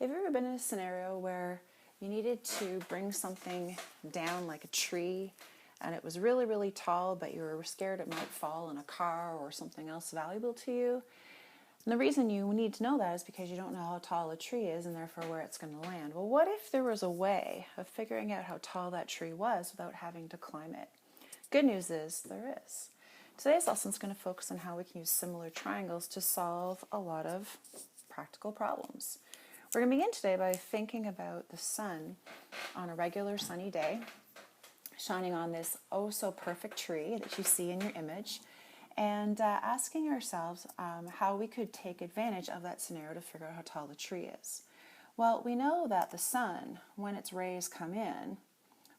Have you ever been in a scenario where you needed to bring something down like a tree and it was really, really tall, but you were scared it might fall in a car or something else valuable to you? And the reason you need to know that is because you don't know how tall a tree is and therefore where it's going to land. Well, what if there was a way of figuring out how tall that tree was without having to climb it? Good news is there is. Today's lesson is going to focus on how we can use similar triangles to solve a lot of practical problems. We're going to begin today by thinking about the sun on a regular sunny day, shining on this oh so perfect tree that you see in your image, and asking ourselves how we could take advantage of that scenario to figure out how tall the tree is. Well, we know that the sun, when its rays come in,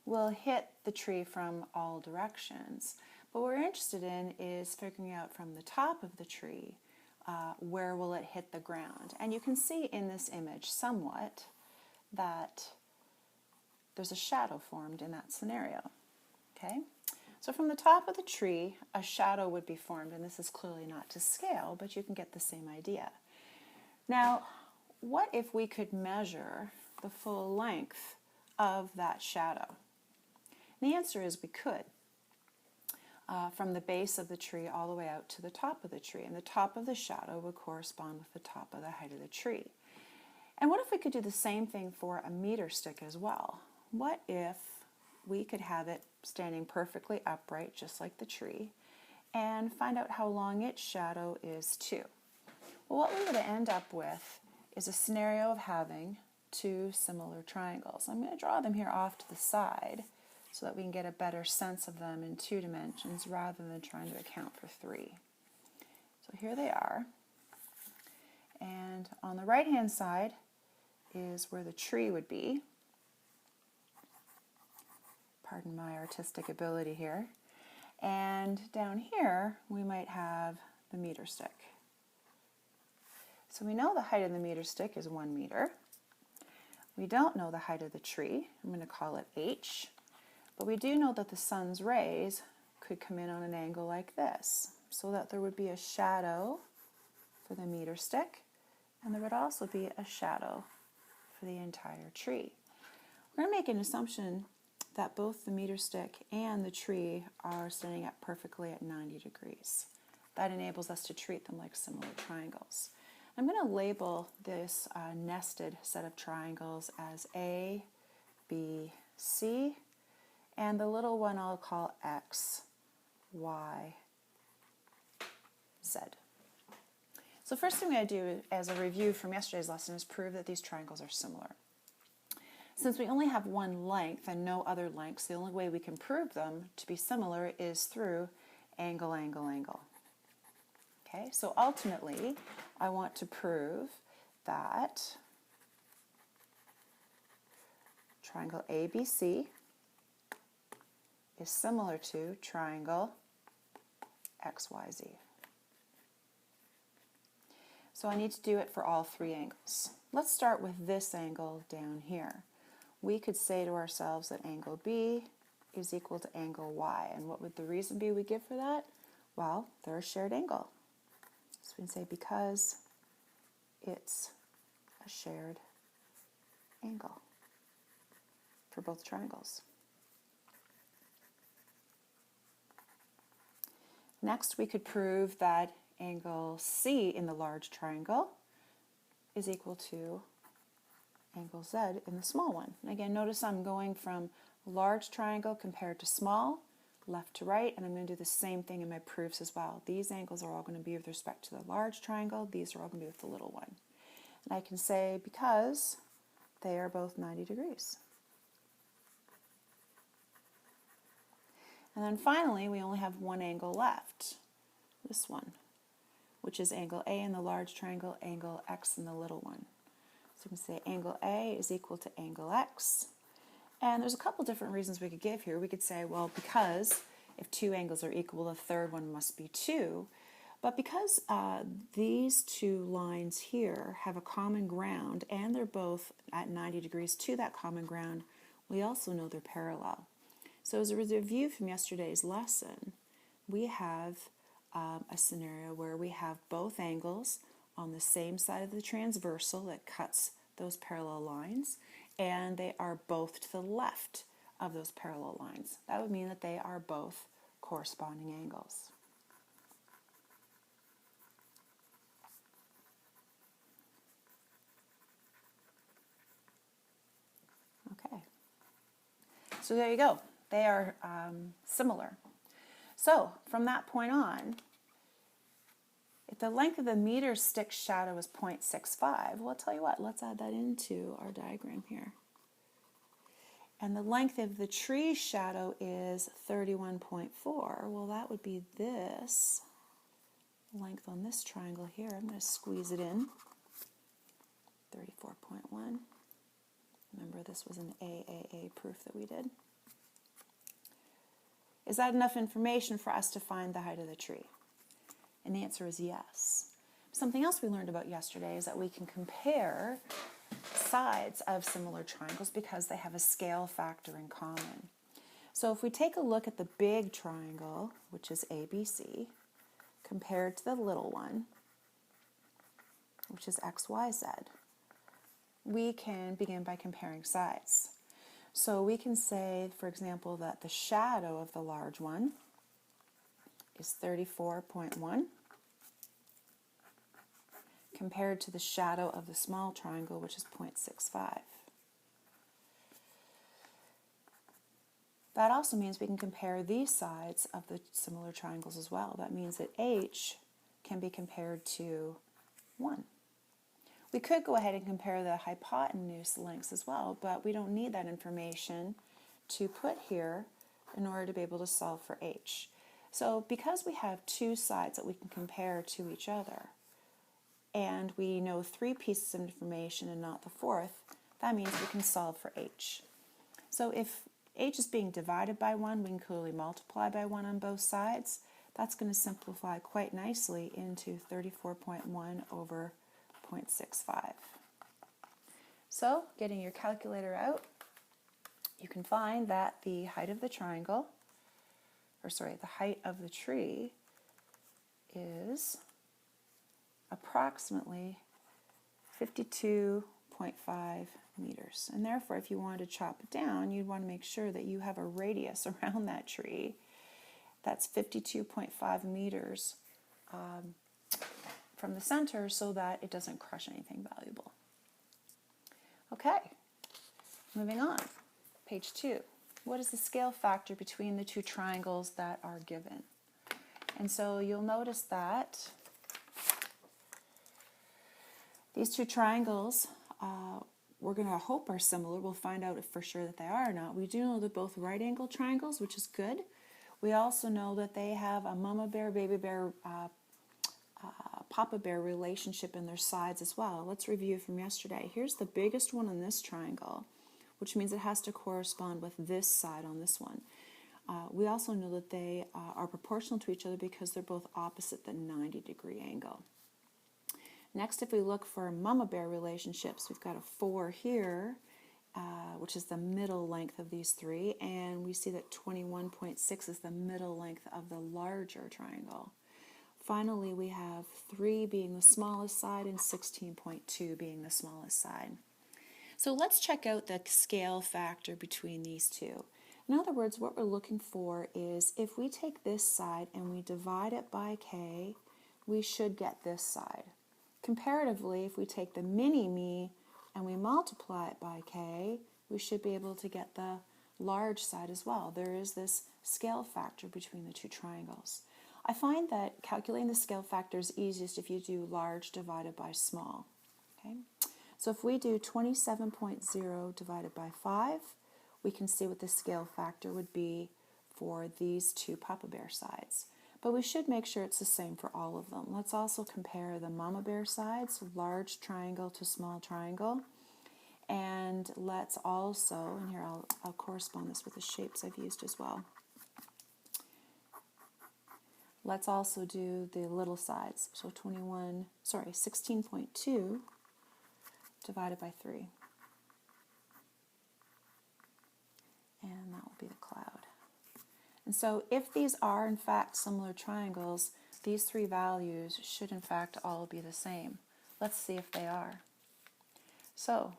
will hit the tree from all directions. But what we're interested in is figuring out from the top of the tree where will it hit the ground. And you can see in this image somewhat that there's a shadow formed in that scenario. Okay? So from the top of the tree, a shadow would be formed, and this is clearly not to scale, but you can get the same idea. Now, what if we could measure the full length of that shadow? And the answer is we could. From the base of the tree all the way out to the top of the tree. And the top of the shadow would correspond with the top of the height of the tree. And what if we could do the same thing for a meter stick as well? What if we could have it standing perfectly upright, just like the tree, and find out how long its shadow is too? Well, what we would end up with is a scenario of having two similar triangles. I'm going to draw them here off to the side so that we can get a better sense of them in 2 dimensions rather than trying to account for 3. So here they are. And on the right-hand side is where the tree would be. Pardon my artistic ability here. And down here, we might have the meter stick. So we know the height of the meter stick is 1 meter. We don't know the height of the tree. I'm going to call it h. But we do know that the sun's rays could come in on an angle like this, so that there would be a shadow for the meter stick, and there would also be a shadow for the entire tree. We're going to make an assumption that both the meter stick and the tree are standing up perfectly at 90 degrees. That enables us to treat them like similar triangles. I'm going to label this nested set of triangles as A, B, C, and the little one I'll call X, Y, Z. So first thing I'm going to do as a review from yesterday's lesson is prove that these triangles are similar. Since we only have one length and no other lengths, the only way we can prove them to be similar is through angle, angle, angle. Okay, so ultimately I want to prove that triangle ABC is similar to triangle XYZ. So I need to do it for all 3 angles. Let's start with this angle down here. We could say to ourselves that angle B is equal to angle Y. And what would the reason be we give for that? Well, they're a shared angle. So we can say because it's a shared angle for both triangles. Next, we could prove that angle C in the large triangle is equal to angle Z in the small one. And again, notice I'm going from large triangle compared to small, left to right, and I'm going to do the same thing in my proofs as well. These angles are all going to be with respect to the large triangle. These are all going to be with the little one. And I can say because they are both 90 degrees. And then finally, we only have one angle left, this one, which is angle A in the large triangle, angle X in the little one. So we can say angle A is equal to angle X. And there's a couple different reasons we could give here. We could say, well, because if 2 angles are equal, the third one must be 2. But because these 2 lines here have a common ground, and they're both at 90 degrees to that common ground, we also know they're parallel. So as a review from yesterday's lesson, we have a scenario where we have both angles on the same side of the transversal that cuts those parallel lines, and they are both to the left of those parallel lines. That would mean that they are both corresponding angles. Okay, so there you go. They are similar. So from that point on, if the length of the meter stick shadow is 0.65, well, I'll tell you what, let's add that into our diagram here. And the length of the tree shadow is 31.4. Well, that would be this length on this triangle here. I'm going to squeeze it in. 34.1. Remember, this was an AAA proof that we did. Is that enough information for us to find the height of the tree? And the answer is yes. Something else we learned about yesterday is that we can compare sides of similar triangles because they have a scale factor in common. So if we take a look at the big triangle, which is ABC, compared to the little one, which is XYZ, we can begin by comparing sides. So we can say, for example, that the shadow of the large one is 34.1 compared to the shadow of the small triangle, which is 0.65. That also means we can compare these sides of the similar triangles as well. That means that H can be compared to 1. We could go ahead and compare the hypotenuse lengths as well, but we don't need that information to put here in order to be able to solve for H. So because we have two sides that we can compare to each other, and we know 3 pieces of information and not the 4th, that means we can solve for H. So if H is being divided by 1, we can clearly multiply by 1 on both sides. That's going to simplify quite nicely into 34.1 over 0.65. So, getting your calculator out, you can find that the height of the triangle, the height of the tree is approximately 52.5 meters. And therefore, if you wanted to chop it down, you'd want to make sure that you have a radius around that tree that's 52.5 meters from the center so that it doesn't crush anything valuable. Okay, moving on. Page 2. What is the scale factor between the two triangles that are given? And so you'll notice that these two triangles, we're going to hope are similar. We'll find out if for sure that they are or not. We do know they're both right angle triangles, which is good. We also know that they have a mama bear, baby bear, papa bear relationship in their sides as well. Let's review from yesterday. Here's the biggest one on this triangle, which means it has to correspond with this side on this one. We also know that they are proportional to each other because they're both opposite the 90-degree angle. Next, if we look for mama bear relationships, we've got a 4 here, which is the middle length of these 3, and we see that 21.6 is the middle length of the larger triangle. Finally, we have 3 being the smallest side and 16.2 being the smallest side. So let's check out the scale factor between these two. In other words, what we're looking for is if we take this side and we divide it by k, we should get this side. Comparatively, if we take the mini-me and we multiply it by k, we should be able to get the large side as well. There is this scale factor between the two triangles. I find that calculating the scale factor is easiest if you do large divided by small. Okay? So if we do 27.0 divided by 5, we can see what the scale factor would be for these two papa bear sides. But we should make sure it's the same for all of them. Let's also compare the mama bear sides, large triangle to small triangle. And let's also, and here I'll correspond this with the shapes I've used as well. Let's also do the little sides. So 16.2 divided by 3. And that will be the cloud. And so if these are in fact similar triangles, these 3 values should in fact all be the same. Let's see if they are. So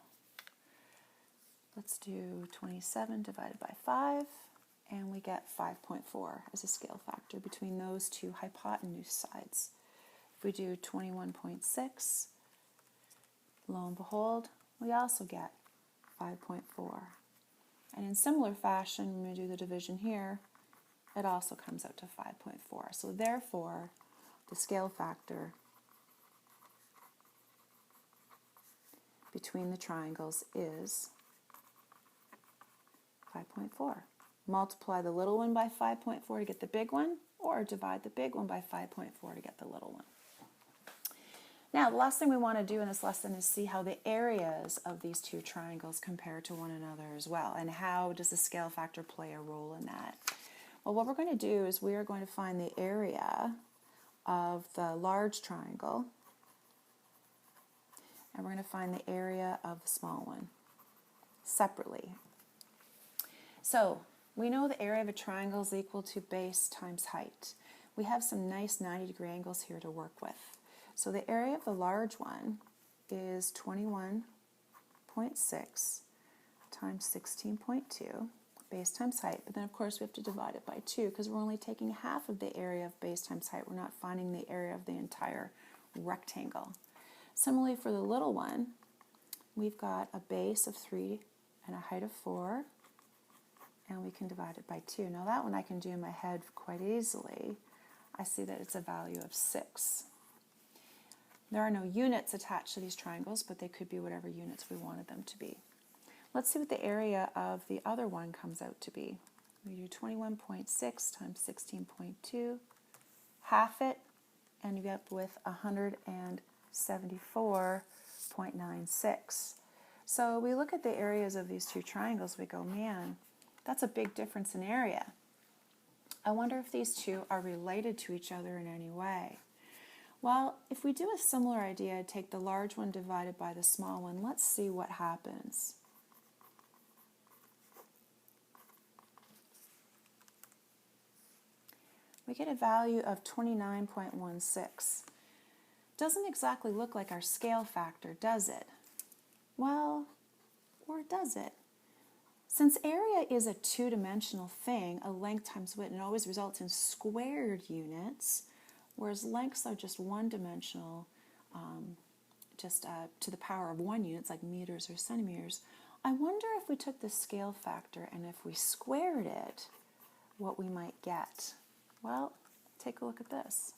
let's do 27 divided by 5, and we get 5.4 as a scale factor between those two hypotenuse sides. If we do 21.6, lo and behold, we also get 5.4. And in similar fashion, when we do the division here, it also comes out to 5.4. So therefore, the scale factor between the triangles is 5.4. Multiply the little one by 5.4 to get the big one, or divide the big one by 5.4 to get the little one. Now, the last thing we want to do in this lesson is see how the areas of these two triangles compare to one another as well, and how does the scale factor play a role in that. Well, what we're going to do is we are going to find the area of the large triangle, and we're going to find the area of the small one separately. So we know the area of a triangle is equal to base times height. We have some nice 90-degree angles here to work with. So the area of the large one is 21.6 times 16.2, base times height. But then, of course, we have to divide it by 2 because we're only taking half of the area of base times height. We're not finding the area of the entire rectangle. Similarly, for the little one, we've got a base of 3 and a height of 4, and we can divide it by 2. Now that one I can do in my head quite easily. I see that it's a value of 6. There are no units attached to these triangles, but they could be whatever units we wanted them to be. Let's see what the area of the other one comes out to be. We do 21.6 times 16.2, half it, and you get up with 174.96. So we look at the areas of these two triangles, we go, man, that's a big difference in area. I wonder if these two are related to each other in any way. Well, if we do a similar idea, take the large one divided by the small one, let's see what happens. We get a value of 29.16. Doesn't exactly look like our scale factor, does it? Well, or does it? Since area is a two-dimensional thing, a length times width, and it always results in squared units, whereas lengths are just one-dimensional, to the power of 1 unit, like meters or centimeters. I wonder if we took the scale factor and if we squared it, what we might get. Well, take a look at this.